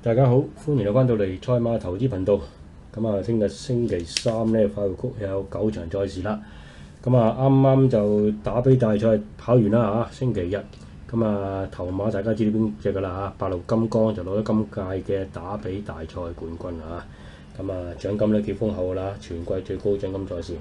大家好，歡迎又翻到嚟賽馬投資頻道。咁啊，聽日星期三咧，快活谷有9場賽事啦。咁啊，啱啱就打比大賽跑完啦嚇，星期日。咁啊，頭馬大家知道邊隻㗎啦嚇，白鹿金剛就攞咗今屆嘅打比大賽冠軍啊。咁啊，獎金咧幾豐厚㗎啦，全季最高獎金賽事。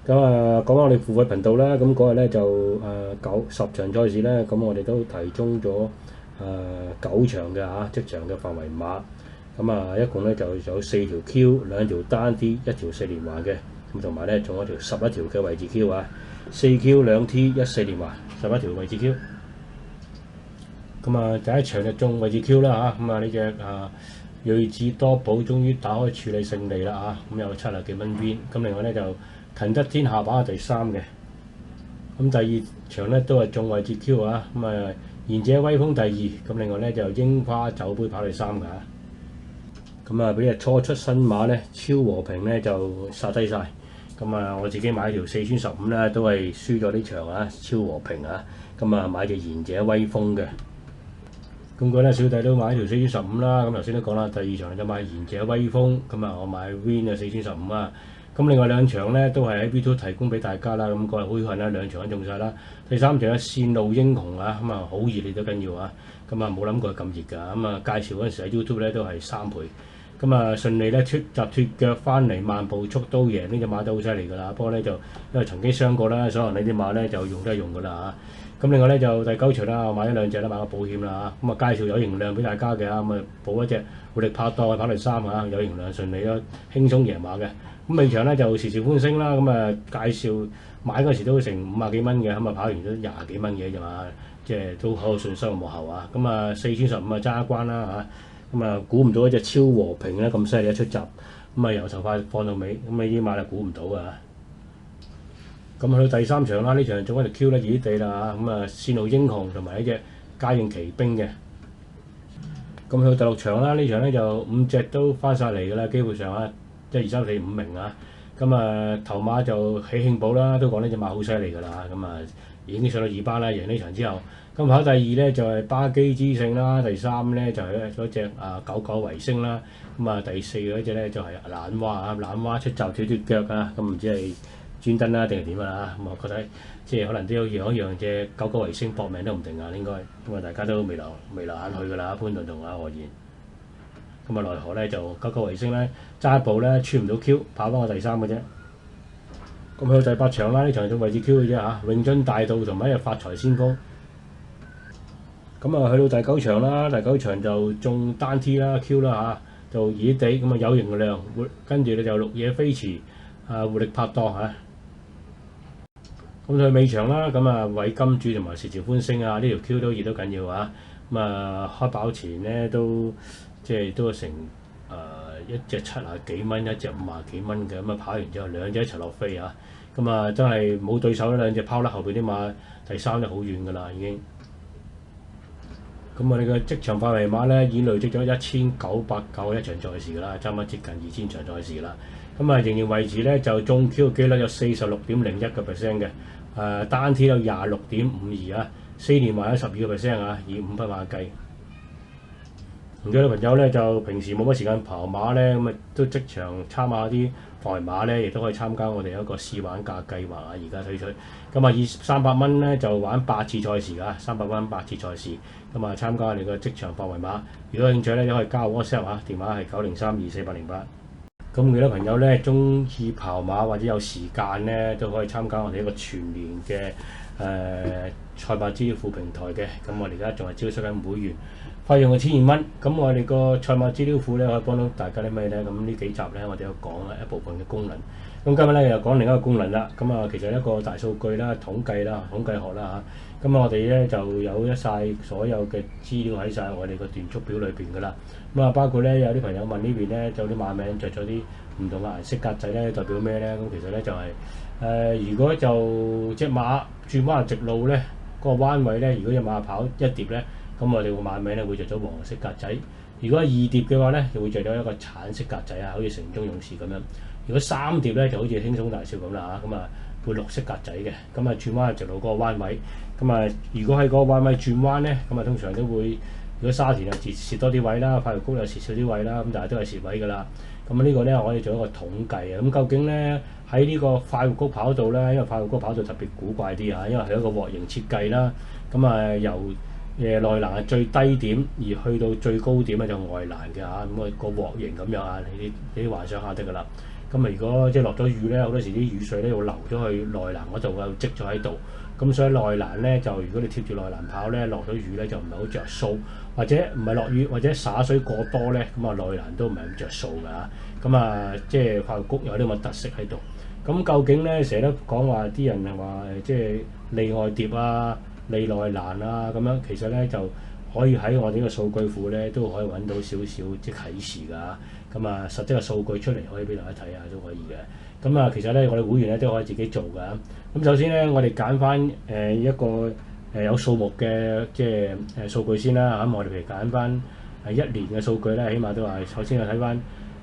咁啊，講翻我哋付費頻道啦，咁嗰日咧就10場賽事咧，咁我哋都提供咗9場嘅即場嘅範圍馬，咁啊一共咧就有4條 Q、2條單 T、1條4連環嘅，咁同埋咧仲有一條11條嘅位置 Q 啊，4 Q 2 T 1 4連環11條位置 Q。咁啊第一場就中位置 Q 啦嚇，咁啊呢隻睿智多寶終於打開處理勝利啦嚇，咁有70幾蚊邊，咁另外咧就勤得天下跑第3嘅，咁第二場咧都係中位置 Q 啊，咁啊賢者威風第2，咁另外咧就櫻花酒杯跑第3㗎，咁啊俾隻初出新馬咧超和平咧就殺低晒，咁啊我自己買條4穿15咧都係輸咗呢場啊，超和平啊，咁啊買隻賢者威風嘅，咁嗰咧小弟都買條4穿15啦，咁頭先都講啦，第2場就買賢者威風，咁啊我買 Win 啊4穿15啊。咁另外2場咧都係喺 B2 提供俾大家啦，咁個人好運啦，2場都中晒啦。第3場咧線路英雄啊，咁啊好熱烈都緊要啊，咁啊冇諗過咁熱㗎，咁啊介紹嗰陣時喺 YouTube 咧都係3倍，咁啊順利咧脫腳翻嚟慢步速都贏呢隻馬都好犀利㗎啦，不過咧就因為曾經傷過啦，所以呢啲馬咧就用都係用㗎啦嚇。咁另外咧就第9場啦，我買咗2隻啦，買個保險啦嚇，咁啊介紹有型量俾大家嘅咁啊補一隻活力拍檔跑第3嚇，有型量順利咯，輕鬆贏馬嘅。咁尾場咧就時時歡聲啦，咁啊介紹買嗰時都成50幾蚊嘅，咁啊跑完都20幾蚊嘅啫嘛，即係都好有信心幕後啊。咁啊4穿15啊揸一關啦嚇，咁啊估唔到一隻超和平咧咁犀利一出閘，咁啊由頭快放到尾，咁呢啲馬就估唔到啊。咁去到第3場啦，呢場仲一條 Q 咧熱熱地啦嚇，咁啊線路英雄同埋一隻嘉應奇兵嘅。咁去到第6場啦，呢場咧就5隻都翻晒嚟㗎啦，基本上啊。1、2、3、4、5名啊，咁啊頭馬就喜慶寶啦，都講呢隻馬好犀利㗎啦，咁啊已經上到2班啦，贏呢場之後，咁跑第2咧就係巴基之勝啦，第3咧就係嗰隻99維星啦，咁啊第4嗰隻咧就係懶蛙啊，懶蛙出閘脫腳啊，咁唔知係專登啦定係點啊，咁我覺得即係可能都要讓一讓隻99維星搏命都唔定啊，應該，咁啊大家都未留眼去㗎啦，潘頓同何賢。咁啊，奈何咧就99維星咧揸一步咧穿唔到 Q， 跑翻我第3嘅啫。咁去到第8場啦，呢場仲位置 Q 嘅啫嚇，永津大道同埋一隻發財先鋒。咁啊，去到第9場啦，第9場就中單 T 啦 Q 啦嚇，就熱地咁啊有型量，跟住咧就綠野飛馳活力拍檔嚇。咁去尾場啦，咁啊偉金主同埋時時歡聲啊，呢條 Q 都熱都緊要啊。咁啊開跑前咧都即係都成一隻70幾蚊，一隻50幾蚊嘅，咁啊跑完之後2隻一齊落飛啊！咁啊真係冇對手啦，2隻拋甩後邊啲馬，第3就好遠㗎啦已經。咁我哋嘅即場範圍馬咧已經累積咗1991場賽事㗎啦，差唔多接近2000場賽事㗎啦。咁啊仍然維持咧就中 Q 嘅機率有46.01%嘅，單 T 有26.52啊，4連環有12%啊，以5匹馬計。唔少啲朋友咧就平時冇乜時間跑馬咧，咁啊都即場參考啲範圍馬咧，亦都可以參加我哋一個試玩價計劃啊！而家推出，咁啊以300蚊咧就玩8次賽事㗎，300蚊8次賽事，咁啊參加我哋個即場範圍馬。如果有興趣咧，都可以加 WhatsApp 啊，電話係90324808。咁幾多朋友咧中意跑馬或者有時間咧，都可以參加我哋一個全年嘅賽馬資料庫平台嘅。咁我哋而家仲係招收緊會員。費用係1200蚊，咁我哋個賽馬資料庫咧可以幫到大家啲咩咧？咁呢幾集咧我哋有講一部分嘅功能，咁今日咧又講另一個功能啦。咁啊其實一個大數據啦、統計學啦嚇，咁我哋咧就有晒所有嘅資料喺晒我哋個段速表裏邊㗎啦。咁啊包括咧有啲朋友問呢邊咧就啲馬名着咗啲唔同嘅顏色格仔咧代表咩咧？咁其實咧就係如果就隻馬轉彎直路咧，嗰個彎位咧，如果隻馬跑一碟咧。咁我哋個馬名咧會着咗黃色格仔，如果2碟嘅話咧，就會着咗一個橙色格仔啊，好似城中勇士咁樣。如果3碟咧，就好似輕鬆大笑咁啦嚇，咁啊會綠色格仔嘅。咁啊轉彎直路嗰個彎位，咁啊如果喺嗰個彎位轉彎咧，咁啊通常都會如果沙田就蝕多啲位啦，快活谷又蝕少啲位啦，咁但係都係蝕位㗎啦。咁呢個咧可以做一個統計啊。咁究竟咧喺呢個快活谷跑道咧，因為快活谷跑道特別古怪啲嚇，因為係一個鑊形設計啦。咁由內欄係最低點，而去到最高點咧就外欄嘅嚇。咁個鑊形咁樣啊，你幻想下得㗎啦。咁如果即係落咗雨咧，好多時啲雨水咧會流咗去內欄嗰度，又積咗喺度。咁所以內欄咧就如果你貼住內欄跑咧，落咗雨咧就唔係好着數，或者唔係落雨或者灑水過多咧，咁內欄都唔係咁着數㗎。咁即係快活谷有啲咁嘅特色喺度。咁究竟咧成日都講話啲人係話即係利外疊啊、利內欄啊咁樣，其實咧就可以喺我哋呢個數據庫咧都可以揾到少少即係啟示㗎。實際嘅數據出嚟可以俾大家睇下都可以嘅。其實咧我哋會員咧都可以自己做㗎。首先咧我哋揀翻一個有數目嘅即係數據先啦。我哋譬如揀翻1年嘅數據咧，起碼都係首先係睇翻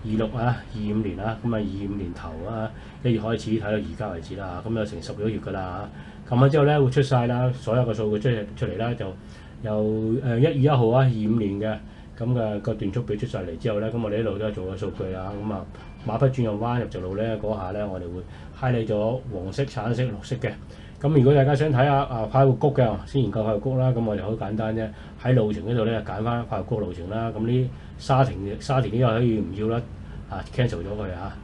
26啊、25年啊，25年頭啊1月開始睇到而家為止啦。有成10幾個月㗎啦嚇。咁之後咧會出晒啦，所有嘅數據出嚟啦，就由1月1號啊25年嘅。個段速表出晒嚟之後咧，我哋一路都係做個數據啦。馬匹轉右彎入直路咧，嗰下咧我哋會 highlight 咗黃色、橙色、綠色嘅。如果大家想睇下快活谷嘅，先研究快活谷啦。我哋好簡單啫，喺路程嗰度咧揀翻快活谷路程啦。呢沙田呢個可以唔要啦，cancel 咗佢啊。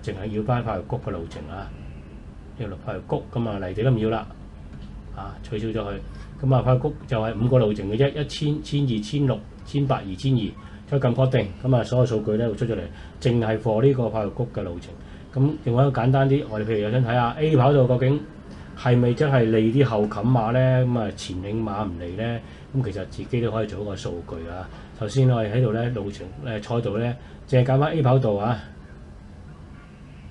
淨係要翻快活谷嘅路程啊。呢個快活谷泥地都唔要啦，取消咗佢。快活谷就係5個路程嘅啫，1000、1200、1600、1800、2200，再撳確定。所有數據咧會出咗嚟，淨係 for 呢個快活谷嘅路程。另外一個簡單啲，我哋譬如又想睇下 A 跑道究竟係咪真係利啲後冚馬咧？前領馬唔利咧？其實自己都可以做一個數據啊。首先我哋喺度咧路程賽道咧，淨係揀翻 A 跑道啊。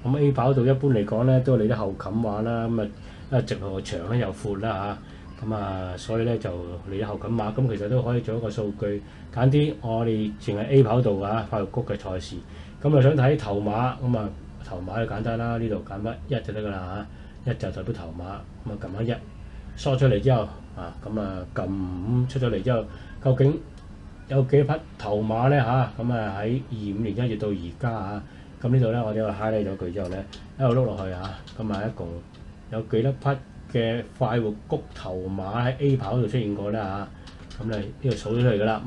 A 跑道一般嚟講咧都係利啲後冚馬啦。直路長咧又闊啦嚇。所以咧就利啲後冚馬。其實都可以做一個數據，揀啲我哋淨係 A 跑道快活谷嘅賽事。又想睇頭馬頭馬就簡單啦，呢度揀翻1就得㗎啦嚇，1就代表頭馬，撳翻1，梳出嚟之後撳5出咗嚟之後，究竟有幾匹頭馬咧嚇？喺25年1月到而家呢度咧我哋又 highlight 咗佢之後咧，一路碌落去一共有幾多匹嘅快活谷頭馬喺 A 跑度出現過咧呢度數咗出嚟㗎啦。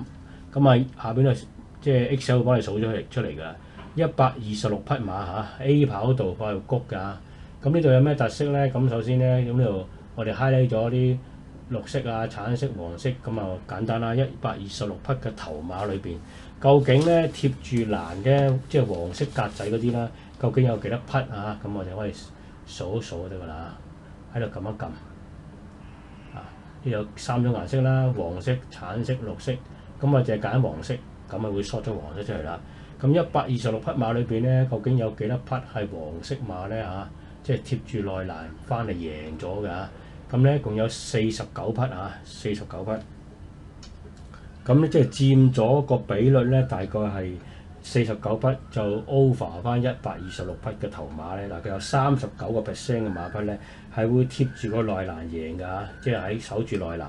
下邊就即係 Excel 會幫你數咗出嚟㗎。126匹馬A 跑道快活谷㗎。呢度有咩特色咧？首先咧呢度我哋 highlight 咗啲綠色啊、橙色、黃色簡單啦。126匹嘅頭馬裏邊，究竟咧貼住欄嘅即係黃色格仔嗰啲啦，究竟有幾多匹我哋可以數一數就得㗎啦。喺度撳一撳呢有3種顏色啦，黃色、橙色、綠色。就係揀黃色，會縮咗黃色出嚟啦。126匹馬裏邊咧，究竟有幾多匹係黃色馬咧即係貼住內欄翻嚟贏咗㗎。共有49匹49匹。即係佔咗個比率咧，大概係49匹就 over 翻126匹嘅頭馬咧。大概有39%嘅馬匹咧係會貼住個內欄贏㗎，即係喺守住內欄。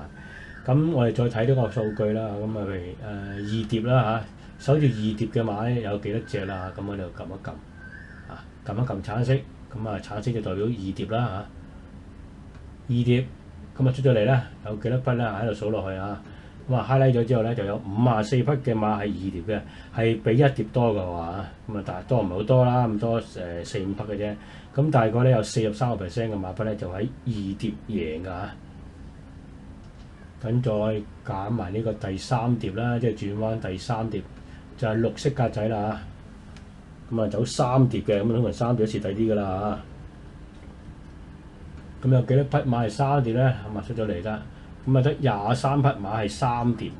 我哋再睇呢個數據啦。譬如二疊啦守住二疊嘅馬咧有幾多隻啦？我哋撳一撳，撳一撳橙色，橙色就代表二疊啦二疊出咗嚟咧，有幾多匹咧？喺度數落去highlight 咗之後咧，就有54匹嘅馬係二疊嘅，係比一疊多嘅話但係多唔係好多啦，咁多4-5匹嘅啫。大概咧有43%嘅馬匹咧就喺二疊贏㗎。再揀埋呢個第3疊啦，即係轉彎第3疊。就係綠色格仔啦走3疊嘅，通常3疊都蝕底啲㗎啦有幾多匹馬係3疊咧？出咗嚟啦。得23匹馬係3疊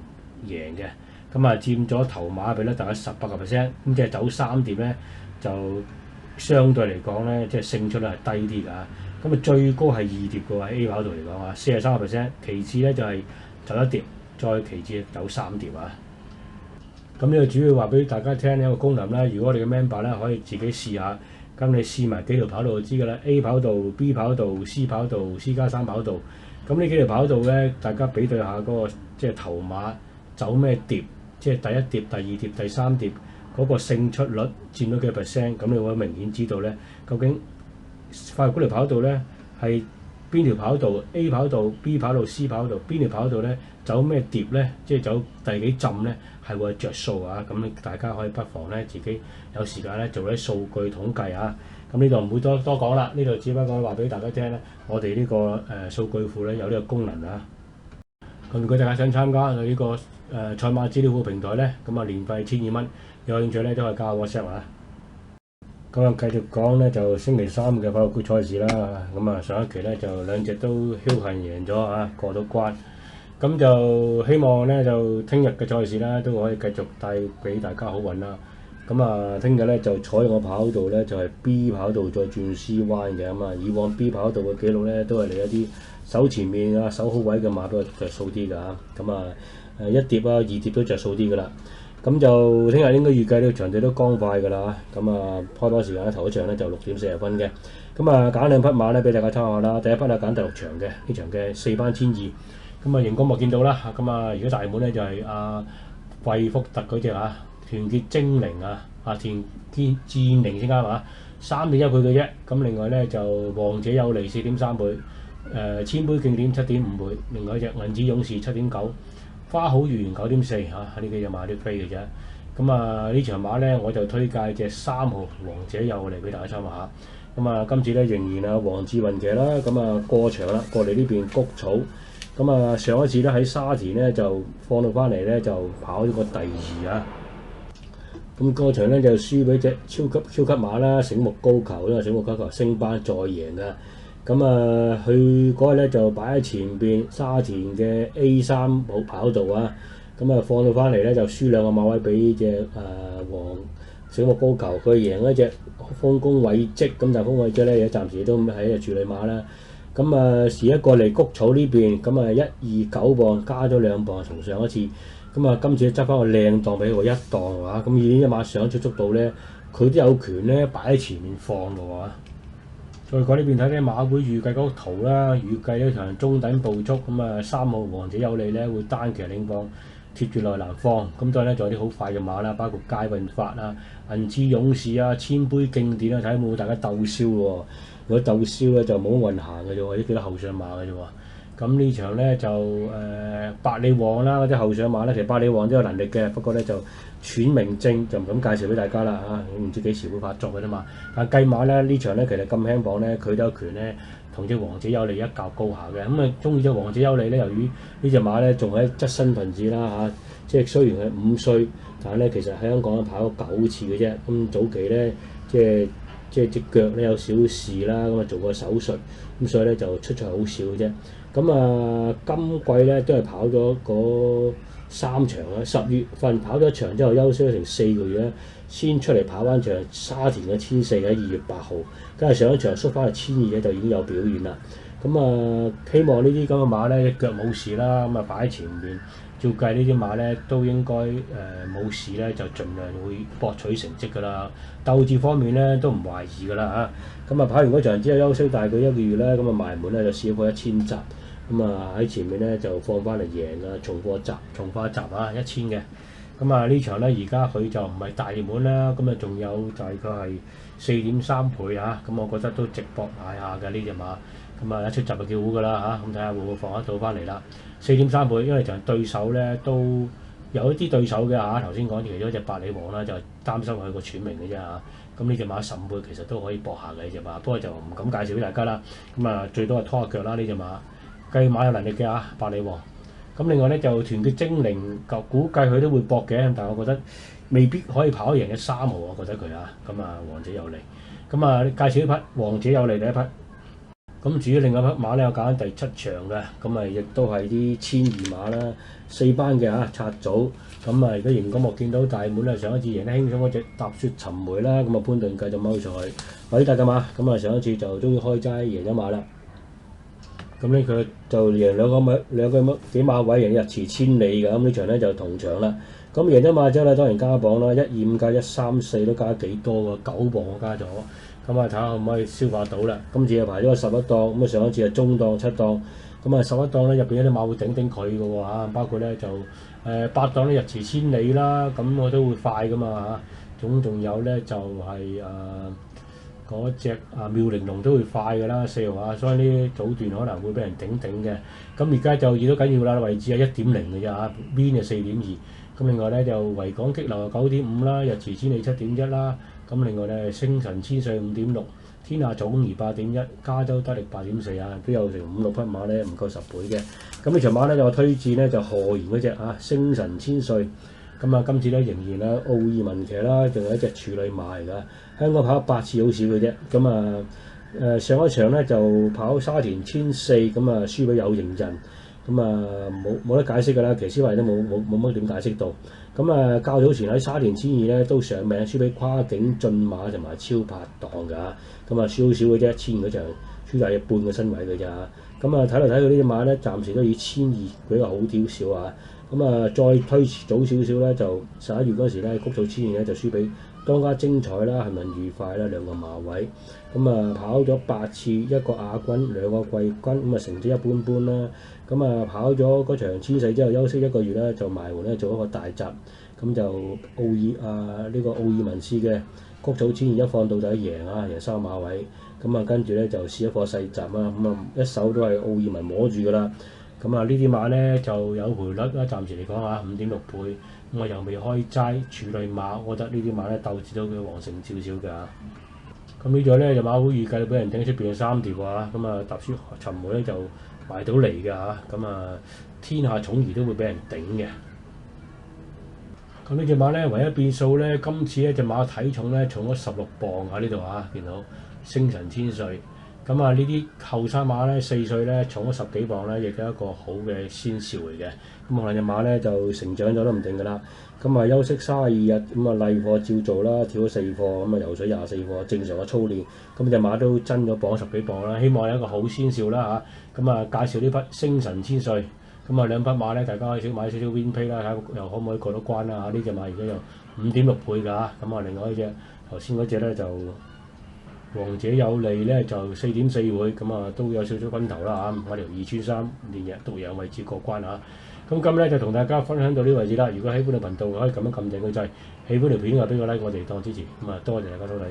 贏嘅。佔咗頭馬比率大概18%。即係走3疊咧，就相對嚟講咧，即係勝出率係低啲㗎。最高係2疊嘅喎，喺 A 跑道嚟講43%。其次咧就係走1疊，再其次走3疊呢個主要話俾大家聽一個功能啦。如果我哋嘅 member 咧可以自己試下，你試埋幾條跑道就知㗎啦。A 跑道、B 跑道、C 跑道、C+3跑道。呢幾條跑道咧，大家比對下嗰個即係頭馬走咩碟，即係第一碟、第二碟、第三碟嗰個勝出率佔咗幾 percent， 咁你會明顯知道咧，究竟快活谷條跑道咧係邊條跑道 A 跑道、B 跑道、C 跑道，邊條跑道咧走咩碟咧，即係走第幾浸咧係會着數啊！咁大家可以不妨咧自己有時間咧做啲數據統計啊！咁呢度唔會多講啦，呢度只不過話俾大家聽咧，我哋呢個數據庫咧有呢個功能啊！咁如果大家想參加呢個賽馬資料庫平台咧，咁啊年費1200蚊，有興趣咧都可以加 WhatsApp 啊！咁啊繼續講咧就星期三嘅快活谷賽事啦，咁啊上一期咧就兩隻都僥倖贏咗啊，過到關，咁就希望咧就聽日嘅賽事啦都可以繼續帶俾大家好運啦。咁啊聽日咧就採用個跑道咧就係 B 跑道再轉 C 彎嘅，咁啊以往 B 跑道嘅記錄咧都係嚟一啲手前面啊手好位嘅馬比較着數啲㗎嚇，咁啊一碟啊二碟都着數啲㗎啦。咁就聽日應該預計呢個場地都光快㗎啦，咁啊開波時間咧頭一場咧就6:40分嘅，咁啊揀兩匹馬咧俾大家參考下啦。第一匹啊揀第6場嘅呢場嘅4班千二，咁啊熒光幕見到啦，咁啊如果大滿咧就係貴福特嗰隻啊團結精靈啊團結戰靈先啱嘛，3.1倍嘅啫。咁另外咧就王者有利4.3倍，千杯競點7.5倍，另外一隻銀紙勇士7.9。花好月圓9.4呢幾隻馬都飛嘅啫。咁啊呢場馬咧我就推介隻3號王者有利俾大家參考下。咁啊今次咧仍然啊黃志雲騎啦，咁啊過場啦，過嚟呢邊谷草。咁啊上一次咧喺沙田咧就放到翻嚟咧就跑咗個第2啊。咁過場咧就輸俾隻超級馬啦，醒目高球，因為醒目高球升班再贏㗎。咁啊，佢嗰日咧就擺喺前邊沙田嘅 A3 跑道啊，咁啊放到翻嚟咧就輸2個馬位俾隻黃醒目高球，佢贏一隻豐功偉績，咁但係豐功偉績咧而家暫時都喺度處理馬啦。咁啊時一過嚟谷草呢邊，咁啊129磅加咗2磅，從上一次，咁啊今次執翻個靚檔俾佢1檔啊，咁以呢隻馬上一速度咧，佢都有權咧擺喺前面放嘅喎。再講呢邊睇咧馬會預計嗰個圖啦，預計呢場中等步速，咁啊3號王者有利咧會單騎領放，貼住內欄放，咁當然咧仲有啲好快嘅馬啦，包括佳運發啊、銀紙勇士啊、千杯競典啊，睇下有冇大家鬥燒喎。如果鬥燒咧就冇乜運行嘅啫喎，啲幾多後上馬嘅啫喎。咁呢場咧就百里王啦，嗰啲後上馬咧，其實百里王都有能力嘅，不過咧就喘鳴症就唔敢介紹俾大家啦嚇，唔知幾時會發作嘅啫嘛。但係計馬咧呢場咧其實咁輕磅咧，佢都有權咧同隻王者有利一較高下嘅。咁啊中意隻王者有利咧，由於呢隻馬咧仲係側身分子啦嚇，即係雖然係5歲，但係咧其實喺香港跑咗9次嘅啫。咁早期咧即係隻腳咧有小事啦，咁啊做過手術，咁所以咧就出賽好少嘅啫。咁啊今季咧都係跑咗嗰3場啦，10月份跑咗一場之後休息咗成4個月咧，先出嚟跑翻場沙田嘅1400喺2月8號，跟住上一場縮翻去1200就已經有表現啦。咁啊希望呢啲咁嘅馬咧腳冇事啦，咁啊擺喺前面。照計呢啲馬咧都應該冇事咧，就盡量會博取成績㗎啦。鬥志方面咧都唔懷疑㗎啦嚇。咁啊跑完嗰場之後休息大概1個月咧，咁啊埋門咧就試過1000集，咁啊喺前面咧就放翻嚟贏啊，重化集啊1000嘅。咁啊呢場咧而家佢就唔係大熱門啦，咁啊仲有大概係4.3倍啊，咁我覺得都值博買下嘅呢隻馬。咁啊一出閘就叫好㗎啦嚇，咁睇下會唔會放得到翻嚟啦。4.3倍，因為就係對手咧都有一啲對手嘅嚇，頭先講其中一隻百里王啦，就係擔心佢個喘鳴嘅啫嚇。咁呢隻馬15倍其實都可以搏下嘅呢隻馬，不過就唔敢介紹俾大家啦。咁啊最多係拖下腳啦呢隻馬，計馬有能力嘅嚇，百里王。咁另外咧就團結精靈，就估計佢都會搏嘅，但係我覺得未必可以跑贏嘅3號，我覺得佢啊。咁啊王者有利，咁啊介紹一匹王者有利第一匹。咁至於另外一匹馬咧，我揀第7場嘅，咁啊亦都係啲1002馬啦，4班嘅嚇拆組。咁啊而家熒光幕見到大滿咧，上一次贏得輕鬆嗰隻踏雪尋梅啦，咁啊潘頓繼續踎上去，偉大嘅馬，咁啊上一次就終於開齋贏咗馬啦。咁咧佢就贏兩個幾馬位，贏日遲千里㗎。咁呢場咧就同場啦。咁贏咗馬之後咧，當然加磅啦，125加134都加咗幾多喎，9磅我加咗。咁啊睇下可唔可以消化到啦。今次又排咗個11檔，咁啊上一次係中檔7檔，咁啊11檔咧入邊有啲馬會頂頂佢嘅喎嚇，包括咧就8檔咧日馳千里啦，咁我都會快噶嘛嚇。總仲有咧就係嗰隻妙玲瓏都會快㗎啦4號啊，所以呢啲組段可能會俾人頂頂嘅。咁而家就亦都緊要啦，位置係1.0嘅啫嚇，Win 就4.2。咁另外咧就維港激流9.5啦，日馳千里7.1啦。咁另外咧星神千歲5.6，天下寵兒8.1，加州得力8.4啊，都有成5、6匹馬咧，唔夠10倍嘅。咁呢場馬咧就我推薦咧就賀賢嗰隻星神千歲。咁啊，今次咧仍然啊奧爾文騎啦，仲有一隻處女馬嚟㗎。香港跑8次好少嘅啫。咁啊上一場咧就跑沙田1400，咁啊輸俾有型人。咁啊冇得解釋㗎啦，騎師位都冇乜點解釋到。咁啊較早前喺沙田1200咧都上名，輸俾跨境駿馬同埋超拍檔㗎。咁啊輸好少嘅啫，1200嗰場輸大約半個身位㗎咋。咁啊睇嚟睇去呢隻馬咧，暫時都以1200比較好啲少啊。咁啊，再推遲早少少咧，就11月嗰時咧，谷草千二咧就輸俾當家精彩啦，幸運愉快啦兩個馬位。咁啊跑咗8次，一個亞軍，兩個季軍，咁啊成績一般般啦。咁啊跑咗嗰場千四之後休息1個月咧，就埋門咧做一個大集。咁就呢個奧爾文斯嘅谷草千二一放到底贏3馬位。咁啊跟住咧就試一個細集啦。咁啊一手都係奧爾文摸住㗎啦。咁啊呢啲馬咧就有賠率啦，暫時嚟講5.6倍。咁我又未開齋處女馬，我覺得呢啲馬咧鬥至到佢旺盛少少㗎。咁呢隻咧就馬會預計俾人頂出邊3條啊，咁啊踏雪尋梅咧就埋到嚟㗎嚇。咁啊天下寵兒都會俾人頂嘅。咁呢隻馬咧唯一變數咧，今次呢隻馬體重咧重咗16磅喺呢度見到星神千歲。咁啊呢啲後生馬咧4歲咧重咗10幾磅咧，亦都係一個好嘅先兆嚟嘅。咁可能隻馬咧就成長咗都唔定㗎啦。咁啊休息32日，咁啊例課照做啦，跳咗4課，咁啊游水24課，正常嘅操練。咁隻馬都增咗磅10幾磅啦，希望有一個好先兆啦嚇。咁啊介紹呢匹星神千歲。咁啊兩匹馬咧，大家可以買少少 win pay 啦，睇下又可唔可以過到關啦嚇。呢隻馬而家有5.6倍㗎嚇。咁啊另外一隻頭先嗰隻咧就王者有利咧就4.4倍，咁啊都有少少分頭啦嚇，買條2穿3連日獨贏位置過關嚇。咁今日咧就同大家分享到呢個位置啦。如果喜歡嘅頻道可以撳一撳訂閱掣，喜歡條片就俾個 like 我哋當支持。咁啊多謝大家收睇。